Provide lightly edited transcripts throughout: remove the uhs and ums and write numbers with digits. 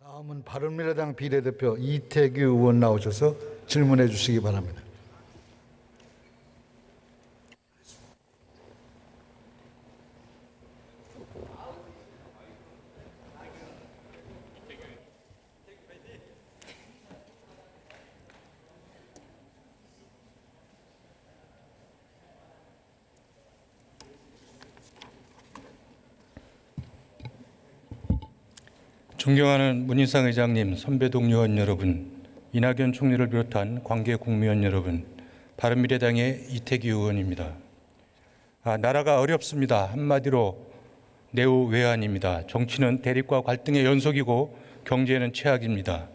다음은 바른미래당 비례대표 이태규 의원 나오셔서 질문해 주시기 바랍니다. 존경하는 문인상 의장님, 선배 동료 의원 여러분, 이낙연 총리를 비롯한 관계 국무위원 여러분, 바른미래당의 이태규 의원입니다. 나라가 어렵습니다. 한마디로 내우외환입니다. 정치는 대립과 갈등의 연속이고 경제는 최악입니다.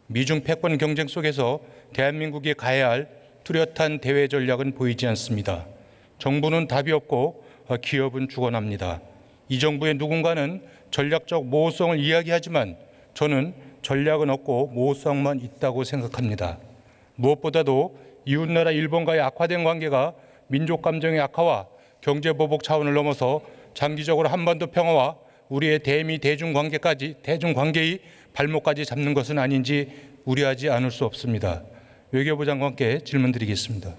미중 패권 경쟁 속에서 대한민국이 가야 할 뚜렷한 대외 전략은 보이지 않습니다. 정부는 답이 없고 기업은 죽어납니다. 이 정부의 누군가는 전략적 모호성을 이야기하지만 저는 전략은 없고 모호성만 있다고 생각합니다. 무엇보다도 이웃나라 일본과의 악화된 관계가 민족 감정의 악화와 경제 보복 차원을 넘어서 장기적으로 한반도 평화와 우리의 대미 대중관계의 발목까지 잡는 것은 아닌지 우려하지 않을 수 없습니다. 외교부 장관께 질문드리겠습니다.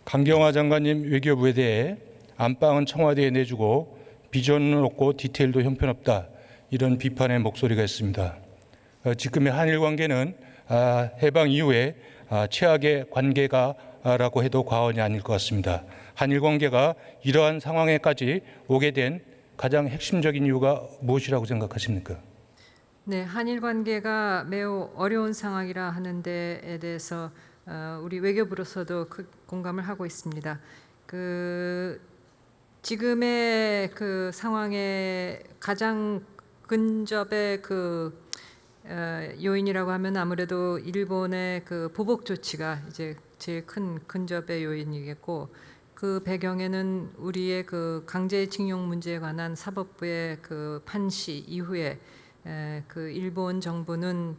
강경화 장관님 외교부에 대해 안방은 청와대에 내주고 비전은 없고 디테일도 형편없다, 이런 비판의 목소리가 있습니다. 지금의 한일 관계는 해방 이후에 최악의 관계가라고 해도 과언이 아닐 것 같습니다. 한일 관계가 이러한 상황에까지 오게 된 가장 핵심적인 이유가 무엇이라고 생각하십니까? 네, 한일 관계가 매우 어려운 상황이라 하는 데에 대해서 우리 외교부로서도 공감을 하고 있습니다. 지금의 상황에 가장 근접의 요인이라고 하면 아무래도 일본의 보복 조치가 이제 제일 큰 근접의 요인이겠고, 그 배경에는 우리의 강제징용 문제에 관한 사법부의 판시 이후에 일본 정부는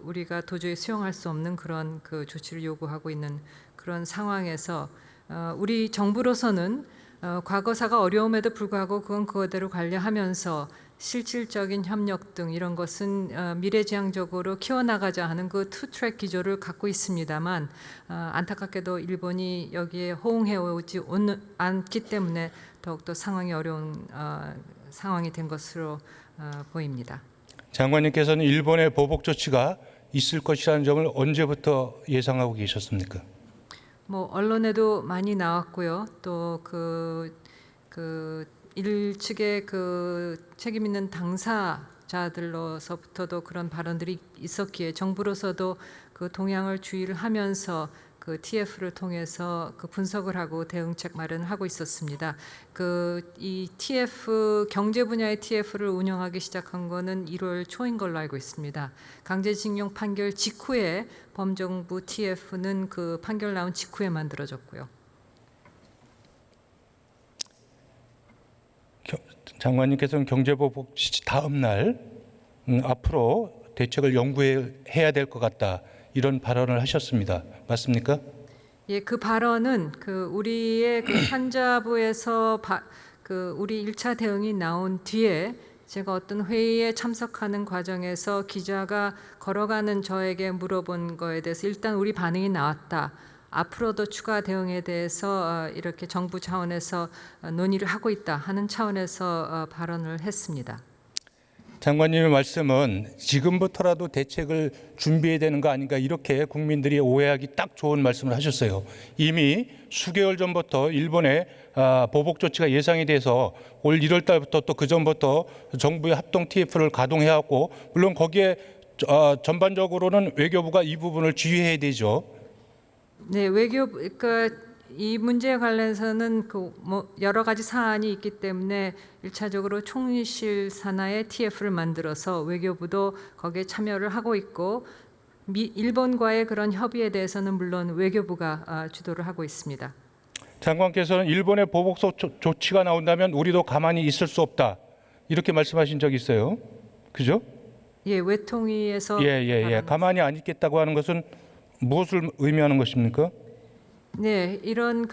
우리가 도저히 수용할 수 없는 그런 조치를 요구하고 있는 그런 상황에서 우리 정부로서는 과거사가 어려움에도 불구하고 그거대로 관리하면서 실질적인 협력 등 이런 것은 미래지향적으로 키워나가자 하는 투트랙 기조를 갖고 있습니다만, 안타깝게도 일본이 여기에 호응해 오지 않기 때문에 더욱더 상황이 어려운 상황이 된 것으로 보입니다. 장관님께서는 일본의 보복 조치가 있을 것이라는 점을 언제부터 예상하고 계셨습니까? 언론에도 많이 나왔고요. 또 일측의 책임 있는 당사자들로서부터도 그런 발언들이 있었기에 정부로서도 동향을 주의를 하면서 TF를 통해서 분석을 하고 대응책 마련을 하고 있었습니다. 이 TF, 경제 분야의 TF를 운영하기 시작한 거는 1월 초인 걸로 알고 있습니다. 강제징용 판결 직후에 범정부 TF는 판결 나온 직후에 만들어졌고요. 장관님께서는 경제보복 다음 날 앞으로 대책을 연구해야 될 것 같다, 이런 발언을 하셨습니다. 맞습니까? 예, 그 발언은 우리의 산자부에서 우리 1차 대응이 나온 뒤에 제가 어떤 회의에 참석하는 과정에서 기자가 걸어가는 저에게 물어본 거에 대해서 일단 우리 반응이 나왔다, 앞으로도 추가 대응에 대해서 이렇게 정부 차원에서 논의를 하고 있다 하는 차원에서 발언을 했습니다. 장관님의 말씀은 지금부터라도 대책을 준비해야 되는 거 아닌가, 이렇게 국민들이 오해하기 딱 좋은 말씀을 하셨어요. 이미 수개월 전부터 일본의 보복 조치가 예상이 돼서 올 1월 달부터 또 그 전부터 정부의 합동 TF를 가동해왔고, 물론 거기에 전반적으로는 외교부가 이 부분을 지휘해야 되죠. 네, 이 문제에 관련해서는 여러 가지 사안이 있기 때문에 1차적으로 총리실 산하의 TF를 만들어서 외교부도 거기에 참여를 하고 있고, 일본과의 그런 협의에 대해서는 물론 외교부가 주도를 하고 있습니다. 장관께서는 일본의 보복 조치가 나온다면 우리도 가만히 있을 수 없다, 이렇게 말씀하신 적이 있어요. 그죠? 예, 외통위에서 가만히 안 있겠다고 하는 것은 무엇을 의미하는 것입니까? 네, 이런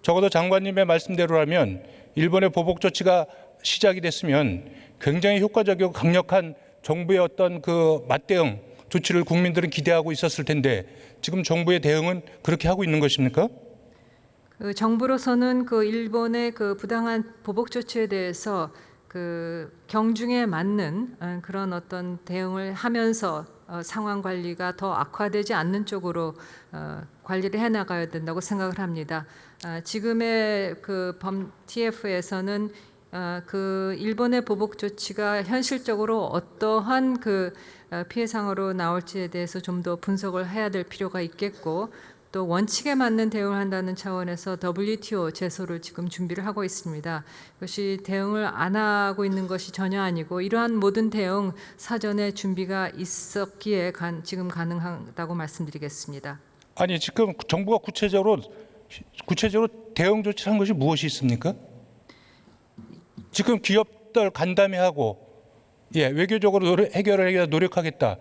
적어도 장관님의 말씀대로라면 일본의 보복 조치가 시작이 됐으면 굉장히 효과적이고 강력한 정부의 어떤 그 맞대응 조치를 국민들은 기대하고 있었을 텐데 지금 정부의 대응은 그렇게 하고 있는 것입니까? 정부로서는 일본의 부당한 보복 조치에 대해서 경중에 맞는 그런 어떤 대응을 하면서 상황 관리가 더 악화되지 않는 쪽으로 관리를 해나가야 된다고 생각을 합니다. 지금의 범 TF에서는 일본의 보복 조치가 현실적으로 어떠한 피해 상황으로 나올지에 대해서 좀 더 분석을 해야 될 필요가 있겠고, 또 원칙에 맞는 대응을 한다는 차원에서 WTO 제소를 지금 준비를 하고 있습니다. 그것이 대응을 안 하고 있는 것이 전혀 아니고 이러한 모든 대응 사전에 준비가 있었기에 지금 가능하다고 말씀드리겠습니다. 아니 지금 정부가 구체적으로 대응 조치를 한 것이 무엇이 있습니까? 지금 기업들 간담회하고 외교적으로 해결을 노력하겠다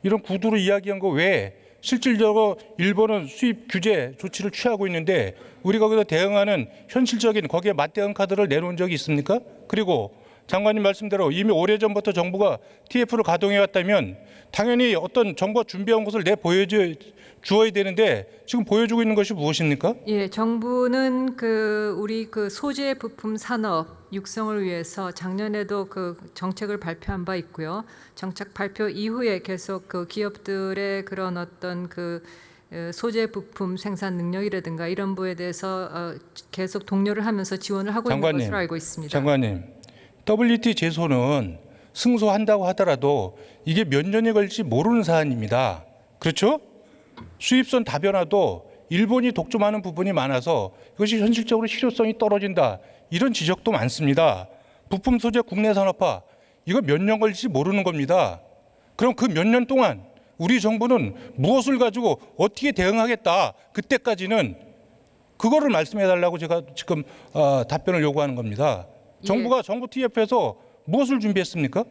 이런 구두로 이야기한 거 외에 실질적으로 일본은 수입 규제 조치를 취하고 있는데 우리가 거기서 대응하는 현실적인 거기에 맞대응 카드를 내놓은 적이 있습니까? 그리고 장관님 말씀대로 이미 오래전부터 정부가 TF를 가동해 왔다면 당연히 어떤 정부가 준비한 것을 주어야 되는데 지금 보여주고 있는 것이 무엇입니까? 예, 정부는 우리 소재 부품 산업 육성을 위해서 작년에도 정책을 발표한 바 있고요. 정책 발표 이후에 계속 기업들의 그런 어떤 소재 부품 생산 능력이라든가 이런 부에 대해서 계속 독려를 하면서 지원을 하고 있는 것으로 알고 있습니다. 장관님, WTO 제소는 승소한다고 하더라도 이게 몇 년이 걸릴지 모르는 사안입니다. 그렇죠? 수입선 다변화도 일본이 독점하는 부분이 많아서 이것이 현실적으로 실효성이 떨어진다. 이런 지적도 많습니다. 부품 소재 국내 산업화 이거 몇 년 걸릴지 모르는 겁니다. 그럼 그 몇 년 동안 우리 정부는 무엇을 가지고 어떻게 대응하겠다. 그때까지는 그거를 말씀해 달라고 제가 지금 답변을 요구하는 겁니다. 정부 TF에서 무엇을 준비했습니까?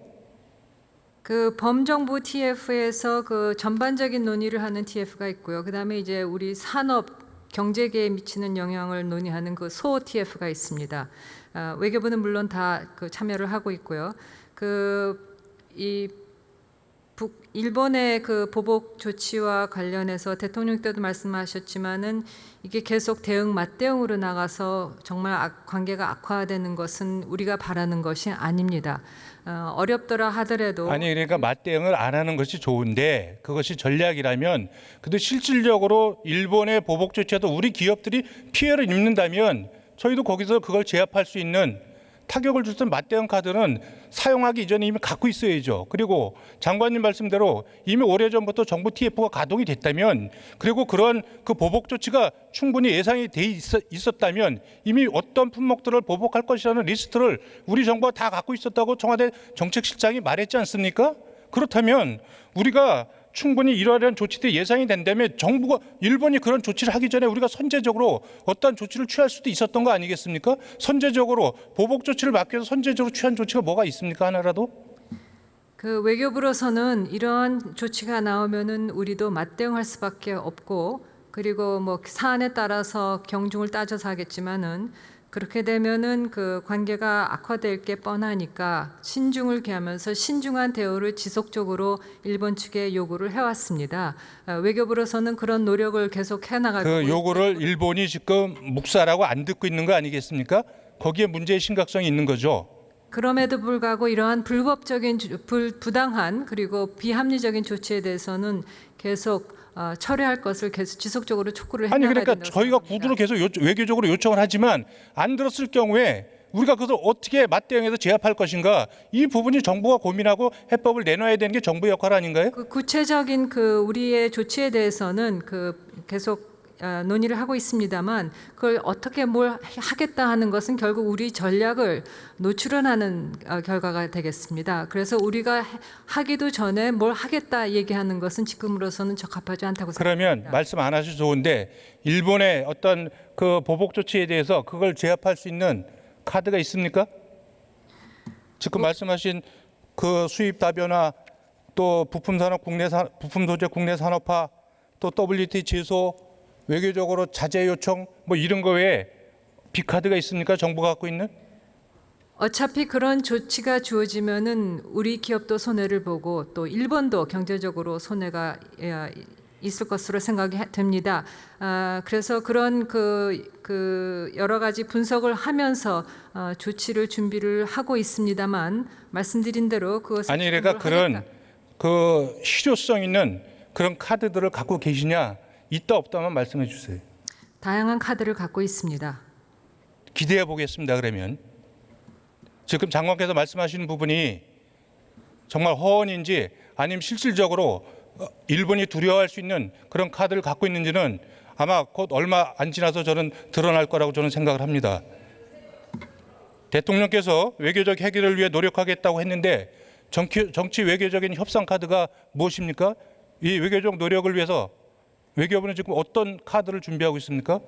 범정부 TF에서 전반적인 논의를 하는 TF가 있고요. 그다음에 이제 우리 산업 경제계에 미치는 영향을 논의하는 소 TF가 있습니다. 외교부는 물론 다 참여를 하고 있고요. 일본의 보복 조치와 관련해서 대통령 때도 말씀하셨지만은 이게 계속 맞대응으로 나가서 정말 관계가 악화되는 것은 우리가 바라는 것이 아닙니다. 어렵더라 하더라도 그러니까 맞대응을 안 하는 것이 좋은데 그것이 전략이라면 근데 실질적으로 일본의 보복 조치에도 우리 기업들이 피해를 입는다면 저희도 거기서 그걸 제압할 수 있는 타격을 줄 수 있는 맞대응 카드는 사용하기 이전에 이미 갖고 있어야죠. 그리고 장관님 말씀대로 이미 오래전부터 정부 TF가 가동이 됐다면 그리고 그런 보복 조치가 충분히 예상이 돼 있었다면 이미 어떤 품목들을 보복할 것이라는 리스트를 우리 정부가 다 갖고 있었다고 청와대 정책실장이 말했지 않습니까? 그렇다면 우리가 충분히 이러한 조치들이 예상이 된다면 일본이 그런 조치를 하기 전에 우리가 선제적으로 어떤 조치를 취할 수도 있었던 거 아니겠습니까? 선제적으로 보복 조치를 막기 위해서 선제적으로 취한 조치가 뭐가 있습니까? 하나라도? 외교부로서는 이러한 조치가 나오면은 우리도 맞대응할 수밖에 없고 그리고 사안에 따라서 경중을 따져서 하겠지만은 그렇게 되면은 관계가 악화될 게 뻔하니까 신중을 기하면서 신중한 대우를 지속적으로 일본 측에 요구를 해왔습니다. 외교부로서는 그런 노력을 계속 해나가고 요구를 일본이 지금 묵살하고 안 듣고 있는 거 아니겠습니까? 거기에 문제의 심각성이 있는 거죠. 그럼에도 불구하고 이러한 불법적인 부당한 그리고 비합리적인 조치에 대해서는 계속 철회할 것을 계속 지속적으로 촉구를 해나가야 된다고 그러니까 저희가 구두로 계속 외교적으로 요청을 하지만 안 들었을 경우에 우리가 그것을 어떻게 맞대응해서 제압할 것인가 이 부분이 정부가 고민하고 해법을 내놔야 되는 게 정부의 역할 아닌가요? 구체적인 우리의 조치에 대해서는 계속 논의를 하고 있습니다만 그걸 어떻게 뭘 하겠다 하는 것은 결국 우리 전략을 노출하는 결과가 되겠습니다. 그래서 우리가 하기도 전에 뭘 하겠다 얘기하는 것은 지금으로서는 적합하지 않다고 생각합니다. 그러면 말씀 안 하셔도 좋은데 일본의 어떤 보복 조치에 대해서 그걸 제압할 수 있는 카드가 있습니까? 지금 말씀하신 그 수입 다변화, 또 부품 소재 국내 산업화, 또 WT 제소, 외교적으로 자제 요청 뭐 이런 거 외에 비카드가 있습니까? 정부가 갖고 있는? 어차피 그런 조치가 주어지면은 우리 기업도 손해를 보고 또 일본도 경제적으로 손해가 있을 것으로 생각이 됩니다. 그래서 그런 그 여러 가지 분석을 하면서 조치를 준비를 하고 있습니다만 말씀드린 대로 그것을 아니 그러니까 그런 그 실효성 있는 그런 카드들을 갖고 계시냐? 있다 없다만 말씀해 주세요. 다양한 카드를 갖고 있습니다. 기대해 보겠습니다. 그러면 지금 장관께서 말씀하시는 부분이 정말 허언인지 아니면 실질적으로 일본이 두려워할 수 있는 그런 카드를 갖고 있는지는 아마 곧 얼마 안 지나서 저는 드러날 거라고 저는 생각을 합니다. 대통령께서 외교적 해결을 위해 노력하겠다고 했는데 정치 외교적인 협상 카드가 무엇입니까? 이 외교적 노력을 위해서 외교부는 지금 어떤 카드를 준비하고 있습니까?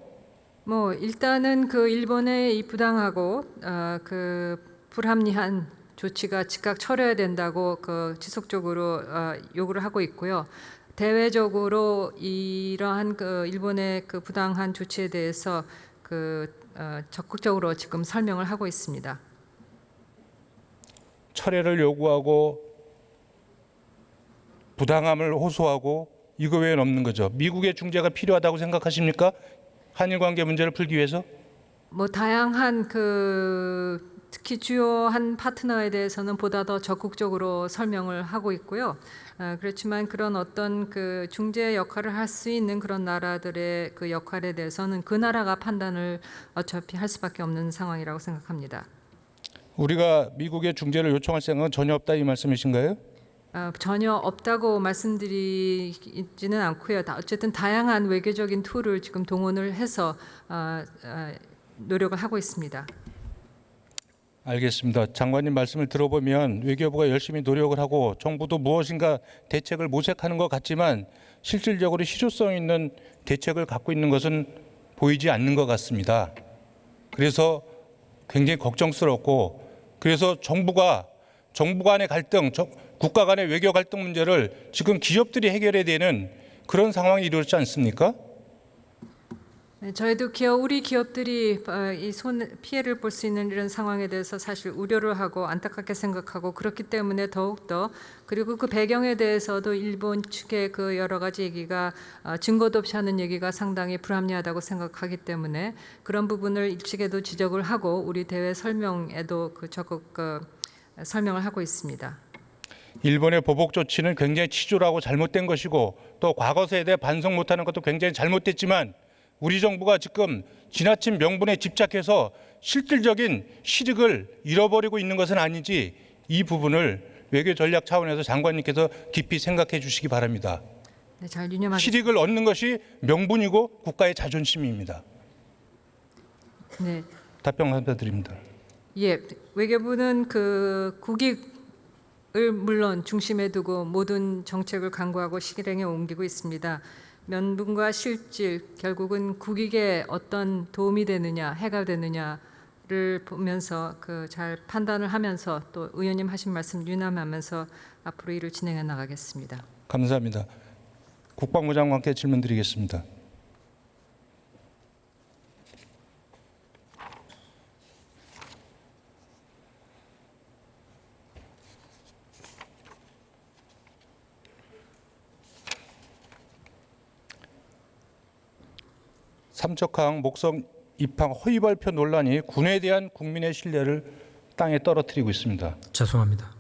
뭐 일단은 그 일본의 이 부당하고 그 불합리한 조치가 즉각 철회해야 된다고 그 지속적으로 요구를 하고 있고요. 대외적으로 이러한 그 일본의 그 부당한 조치에 대해서 그 적극적으로 지금 설명을 하고 있습니다. 철회를 요구하고 부당함을 호소하고 이거 외에는 없는 거죠. 미국의 중재가 필요하다고 생각하십니까? 한일 관계 문제를 풀기 위해서? 뭐 다양한 그 특히 주요한 파트너에 대해서는 보다 더 적극적으로 설명을 하고 있고요. 그렇지만 그런 어떤 그 중재 역할을 할 수 있는 그런 나라들의 그 역할에 대해서는 그 나라가 판단을 어차피 할 수밖에 없는 상황이라고 생각합니다. 우리가 미국의 중재를 요청할 생각은 전혀 없다 이 말씀이신가요? 전혀 없다고 말씀드리지는 않고요. 어쨌든 다양한 외교적인 툴을 지금 동원을 해서 노력을 하고 있습니다. 알겠습니다. 장관님 말씀을 들어보면 외교부가 열심히 노력을 하고 정부도 무엇인가 대책을 모색하는 것 같지만 실질적으로 실효성 있는 대책을 갖고 있는 것은 보이지 않는 것 같습니다. 그래서 굉장히 걱정스럽고 그래서 정부 간의 갈등, 국가 간의 외교 갈등 문제를 지금 기업들이 해결해야 되는 그런 상황이 이루어지지 않습니까? 네, 저희도 우리 기업들이 이 피해를 볼 수 있는 이런 상황에 대해서 사실 우려를 하고 안타깝게 생각하고 그렇기 때문에 더욱더 그리고 그 배경에 대해서도 일본 측의 그 여러 가지 얘기가 증거도 없이 하는 얘기가 상당히 불합리하다고 생각하기 때문에 그런 부분을 일찍에도 지적을 하고 우리 대외 설명에도 적극 설명을 하고 있습니다. 일본의 보복 조치는 굉장히 치졸하고 잘못된 것이고 또 과거사에 대해 반성 못하는 것도 굉장히 잘못됐지만 우리 정부가 지금 지나친 명분에 집착해서 실질적인 실익을 잃어버리고 있는 것은 아닌지 이 부분을 외교 전략 차원에서 장관님께서 깊이 생각해 주시기 바랍니다. 네, 잘 유념하겠습니다. 실익을 얻는 것이 명분이고 국가의 자존심입니다. 네. 답변 감사드립니다. 예, 외교부는 그 국익을 물론 중심에 두고 모든 정책을 강구하고 실행에 옮기고 있습니다. 명분과 실질, 결국은 국익에 어떤 도움이 되느냐, 해가 되느냐를 보면서 그 잘 판단을 하면서 또 의원님 하신 말씀 유념하면서 앞으로 일을 진행해 나가겠습니다. 감사합니다. 국방부 장관께 질문드리겠습니다. 삼척항 목성 입항 허위 발표 논란이 군에 대한 국민의 신뢰를 땅에 떨어뜨리고 있습니다. 죄송합니다.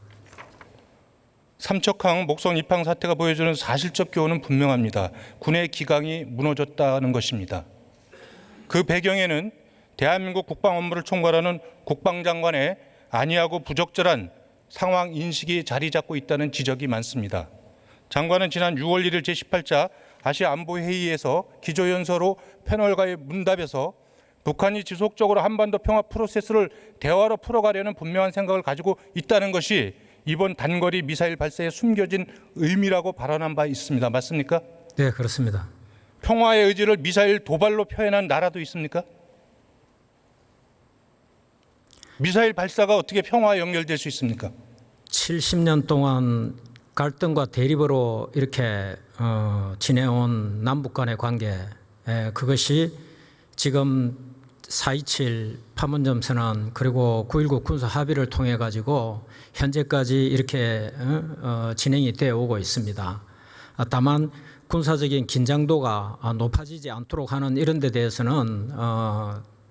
삼척항 목성 입항 사태가 보여주는 사실적 교훈은 분명합니다. 군의 기강이 무너졌다는 것입니다. 그 배경에는 대한민국 국방 업무를 총괄하는 국방장관의 안이하고 부적절한 상황 인식이 자리 잡고 있다는 지적이 많습니다. 장관은 지난 6월 1일 제18차 아시아 안보 회의에서 기조연설로 패널과의 문답에서 북한이 지속적으로 한반도 평화 프로세스를 대화로 풀어가려는 분명한 생각을 가지고 있다는 것이 이번 단거리 미사일 발사에 숨겨진 의미라고 발언한 바 있습니다. 맞습니까? 네, 그렇습니다. 평화의 의지를 미사일 도발로 표현한 나라도 있습니까? 미사일 발사가 어떻게 평화에 연결될 수 있습니까? 70년 동안 갈등과 대립으로 이렇게 지내온 남북 간의 관계, 그것이 지금 4.27 판문점 선언 그리고 9.19 군사 합의를 통해 가지고 현재까지 이렇게 진행이 되어 오고 있습니다. 다만 군사적인 긴장도가 높아지지 않도록 하는 이런 데 대해서는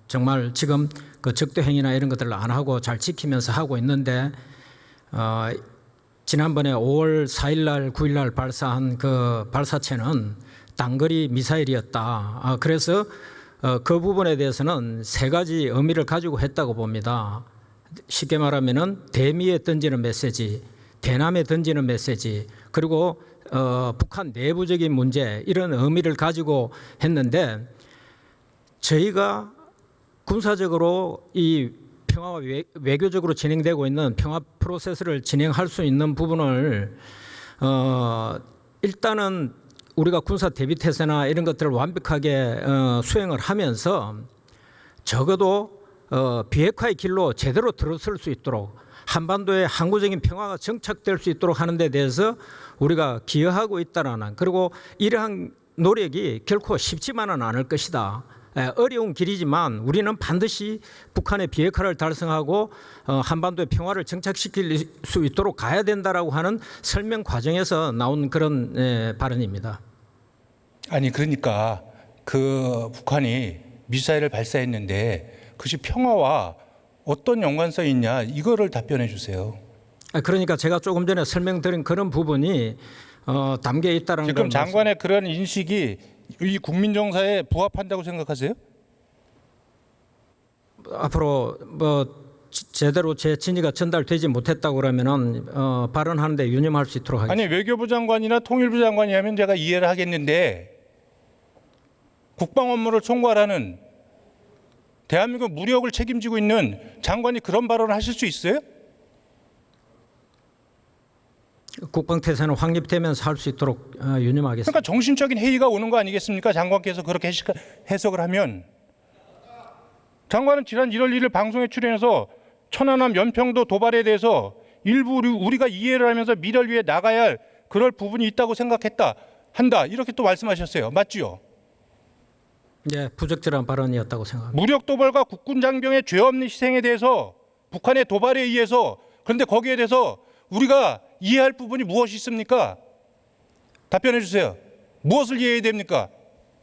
정말 지금 그 적대 행위나 이런 것들을 안 하고 잘 지키면서 하고 있는데, 지난번에 5월 4일 날 9일 날 발사한 그 발사체는 단거리 미사일이었다. 그래서 그 부분에 대해서는 세 가지 의미를 가지고 했다고 봅니다. 쉽게 말하면은 대미에 던지는 메시지, 대남에 던지는 메시지, 그리고 북한 내부적인 문제, 이런 의미를 가지고 했는데, 저희가 군사적으로 이 평화와 외교적으로 진행되고 있는 평화 프로세스를 진행할 수 있는 부분을 일단은 우리가 군사 대비태세나 이런 것들을 완벽하게 수행을 하면서 적어도 비핵화의 길로 제대로 들어설 수 있도록, 한반도에 항구적인 평화가 정착될 수 있도록 하는 데 대해서 우리가 기여하고 있다라는, 그리고 이러한 노력이 결코 쉽지만은 않을 것이다. 어려운 길이지만 우리는 반드시 북한의 비핵화를 달성하고 한반도의 평화를 정착시킬 수 있도록 가야 된다라고 하는 설명 과정에서 나온 그런 발언입니다. 아니 그러니까 그 북한이 미사일을 발사했는데 그것이 평화와 어떤 연관성이 있냐, 이거를 답변해 주세요. 그러니까 제가 조금 전에 설명드린 그런 부분이 담겨 있다는 걸 지금 장관의 그런 인식이 이 국민 정서에 부합한다고 생각하세요? 앞으로 제대로 제 진위가 전달되지 못했다고 그러면은 발언하는데 유념할 수 있도록 하겠습니다. 아니 외교부 장관이나 통일부 장관이 하면 제가 이해를 하겠는데, 국방 업무를 총괄하는 대한민국 무력을 책임지고 있는 장관이 그런 발언을 하실 수 있어요? 국방태세는 확립되면서 할 수 있도록 유념하겠습니다. 그러니까 정신적인 해이가 오는 거 아니겠습니까? 장관께서 그렇게 해석을 하면. 장관은 지난 1월 1일 방송에 출연해서 천안함 연평도 도발에 대해서 일부 우리가 이해를 하면서 미래를 위해 나가야 할 그럴 부분이 있다고 한다 이렇게 또 말씀하셨어요. 맞지요? 네, 부적절한 발언이었다고 생각합니다. 무력 도발과 국군 장병의 죄 없는 희생에 대해서, 북한의 도발에 의해서, 그런데 거기에 대해서 우리가 이해할 부분이 무엇이 있습니까? 답변해 주세요. 무엇을 이해해야 됩니까?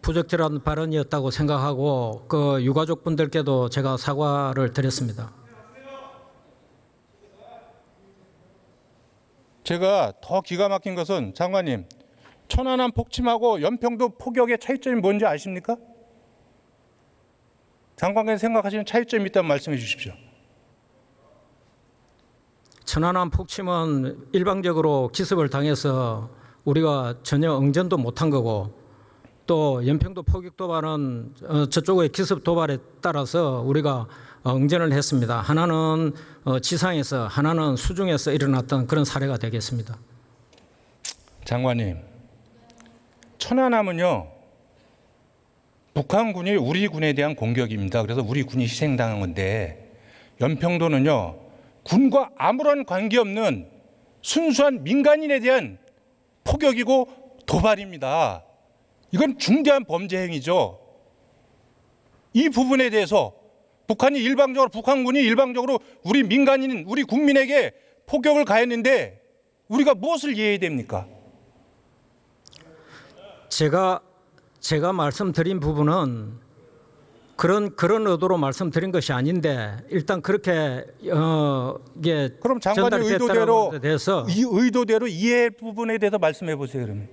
부적절한 발언이었다고 생각하고 그 유가족분들께도 제가 사과를 드렸습니다. 제가 더 기가 막힌 것은 장관님, 천안함 폭침하고 연평도 포격의 차이점이 뭔지 아십니까? 장관께서 생각하시는 차이점이 있다면 말씀해 주십시오. 천안함 폭침은 일방적으로 기습을 당해서 우리가 전혀 응전도 못한 거고, 또 연평도 포격 도발은 저쪽의 기습 도발에 따라서 우리가 응전을 했습니다. 하나는 지상에서, 하나는 수중에서 일어났던 그런 사례가 되겠습니다. 장관님, 천안함은요 북한군이 우리 군에 대한 공격입니다. 그래서 우리 군이 희생당한 건데, 연평도는요 군과 아무런 관계없는 순수한 민간인에 대한 포격이고 도발입니다. 이건 중대한 범죄 행위죠. 이 부분에 대해서 북한군이 일방적으로 우리 민간인, 우리 국민에게 포격을 가했는데 우리가 무엇을 이해해야 됩니까? 제가 말씀드린 부분은 그런 의도로 말씀드린 것이 아닌데, 일단 그렇게 이게 그럼 장관의 전달됐다는 데 대해서 이 의도대로 이해 부분에 대해서 말씀해 보세요. 그러면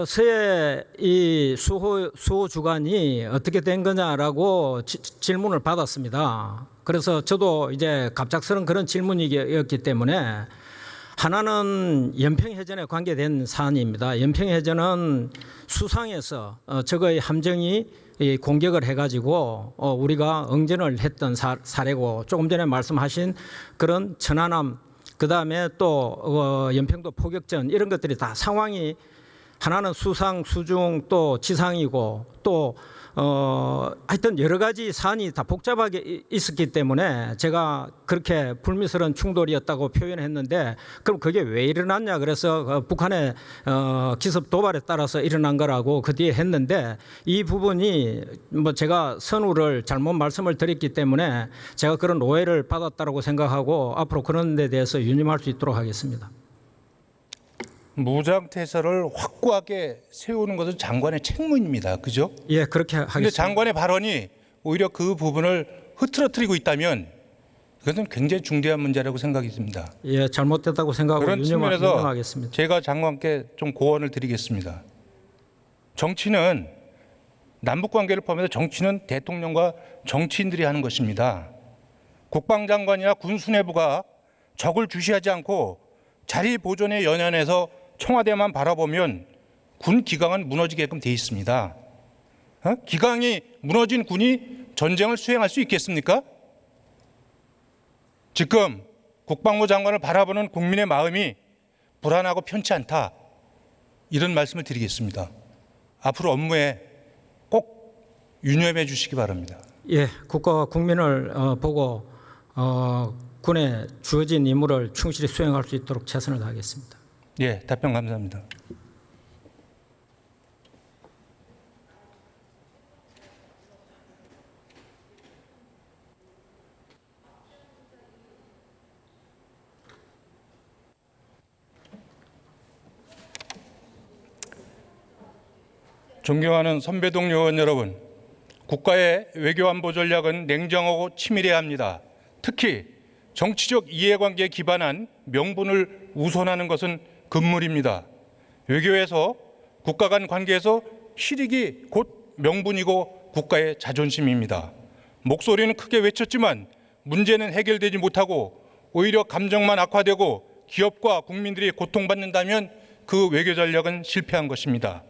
서해 이 수호 주관이 어떻게 된 거냐라고 질문을 받았습니다. 그래서 저도 이제 갑작스러운 그런 질문이었기 때문에, 하나는 연평해전에 관계된 사안입니다. 연평해전은 수상에서 적의 함정이 공격을 해가지고 우리가 응전을 했던 사례고, 조금 전에 말씀하신 그런 천안함, 그 다음에 또 연평도 포격전, 이런 것들이 다 상황이, 하나는 수상, 수중, 또 지상이고, 또 하여튼 여러 가지 사안이 다 복잡하게 있었기 때문에 제가 그렇게 불미스러운 충돌이었다고 표현했는데, 그럼 그게 왜 일어났냐, 그래서 북한의 기습 도발에 따라서 일어난 거라고 그 뒤에 했는데, 이 부분이 뭐 제가 선우를 잘못 말씀을 드렸기 때문에 제가 그런 오해를 받았다고 생각하고 앞으로 그런 데 대해서 유념할 수 있도록 하겠습니다. 무장태세를 확고하게 세우는 것은 장관의 책무입니다. 그죠? 예, 그렇게 그런데 하겠습니다. 장관의 발언이 오히려 그 부분을 흐트러뜨리고 있다면 그것은 굉장히 중대한 문제라고 생각이 듭니다. 예, 잘못됐다고 생각하고 그런 측면에서 유념하겠습니다. 제가 장관께 좀 고언을 드리겠습니다. 정치는 남북관계를 포함해서 정치는 대통령과 정치인들이 하는 것입니다. 국방장관이나 군수뇌부가 적을 주시하지 않고 자리 보존에 연연해서 청와대만 바라보면 군 기강은 무너지게끔 돼 있습니다. 기강이 무너진 군이 전쟁을 수행할 수 있겠습니까? 지금 국방부 장관을 바라보는 국민의 마음이 불안하고 편치 않다, 이런 말씀을 드리겠습니다. 앞으로 업무에 꼭 유념해 주시기 바랍니다. 예, 국가와 국민을 보고 군에 주어진 임무를 충실히 수행할 수 있도록 최선을 다하겠습니다. 예, 답변 감사합니다. 존경하는 선배 동료 의원 여러분, 국가의 외교안보 전략은 냉정하고 치밀해야 합니다. 특히 정치적 이해관계에 기반한 명분을 우선하는 것은 금물입니다. 외교에서 국가 간 관계에서 실익이 곧 명분이고 국가의 자존심입니다. 목소리는 크게 외쳤지만 문제는 해결되지 못하고 오히려 감정만 악화되고 기업과 국민들이 고통받는다면 그 외교 전략은 실패한 것입니다.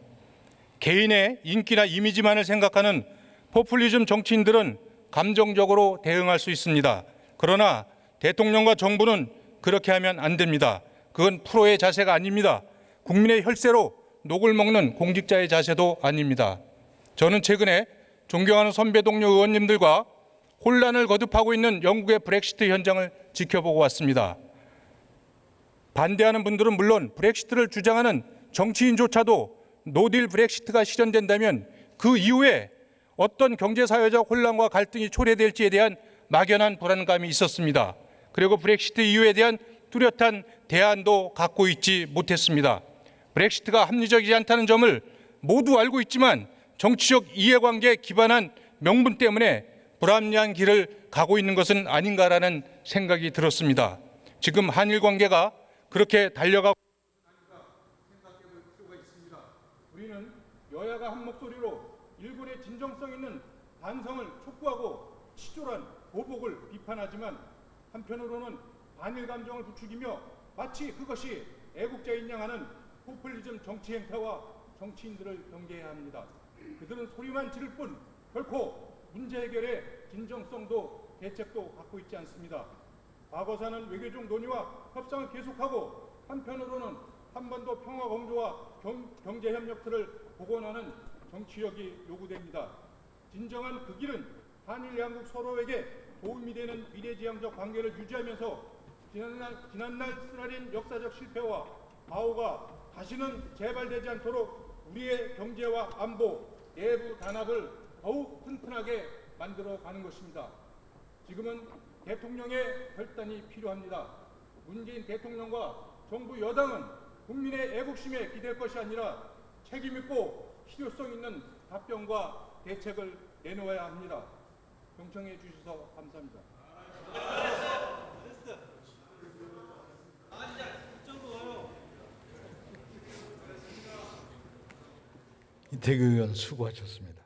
개인의 인기나 이미지만을 생각하는 포퓰리즘 정치인들은 감정적으로 대응할 수 있습니다. 그러나 대통령과 정부는 그렇게 하면 안 됩니다. 그건 프로의 자세가 아닙니다. 국민의 혈세로 녹을 먹는 공직자의 자세도 아닙니다. 저는 최근에 존경하는 선배 동료 의원님들과 혼란을 거듭하고 있는 영국의 브렉시트 현장을 지켜보고 왔습니다. 반대하는 분들은 물론 브렉시트를 주장하는 정치인조차도 노딜 브렉시트가 실현된다면 그 이후에 어떤 경제사회적 혼란과 갈등이 초래될지에 대한 막연한 불안감이 있었습니다. 그리고 브렉시트 이유에 대한 뚜렷한 대안도 갖고 있지 못했습니다. 브렉시트가 합리적이지 않다는 점을 모두 알고 있지만 정치적 이해관계에 기반한 명분 때문에 불합리한 길을 가고 있는 것은 아닌가라는 생각이 들었습니다. 지금 한일 관계가 그렇게 달려가고 생각해볼 필요가 있습니다. 우리는 여야가 한 목소리로 일본의 진정성 있는 반성을 촉구하고 치졸한 보복을 비판하지만 한편으로는 반일 감정을 부추기며 마치 그것이 애국자인 양 하는 포퓰리즘 정치 행태와 정치인들을 경계해야 합니다. 그들은 소리만 지를 뿐 결코 문제 해결에 진정성도 대책도 갖고 있지 않습니다. 과거사는 외교적 논의와 협상을 계속하고 한편으로는 한반도 평화 공조와 경제 협력들을 복원하는 정치력이 요구됩니다. 진정한 그 길은 한일 양국 서로에게 도움이 되는 미래지향적 관계를 유지하면서 지난날 쓰라린 역사적 실패와 과오가 다시는 재발되지 않도록 우리의 경제와 안보, 내부 단합을 더욱 튼튼하게 만들어가는 것입니다. 지금은 대통령의 결단이 필요합니다. 문재인 대통령과 정부 여당은 국민의 애국심에 기댈 것이 아니라 책임있고 실효성 있는 답변과 대책을 내놓아야 합니다. 경청해 주셔서 감사합니다. 이태규 의원 수고하셨습니다.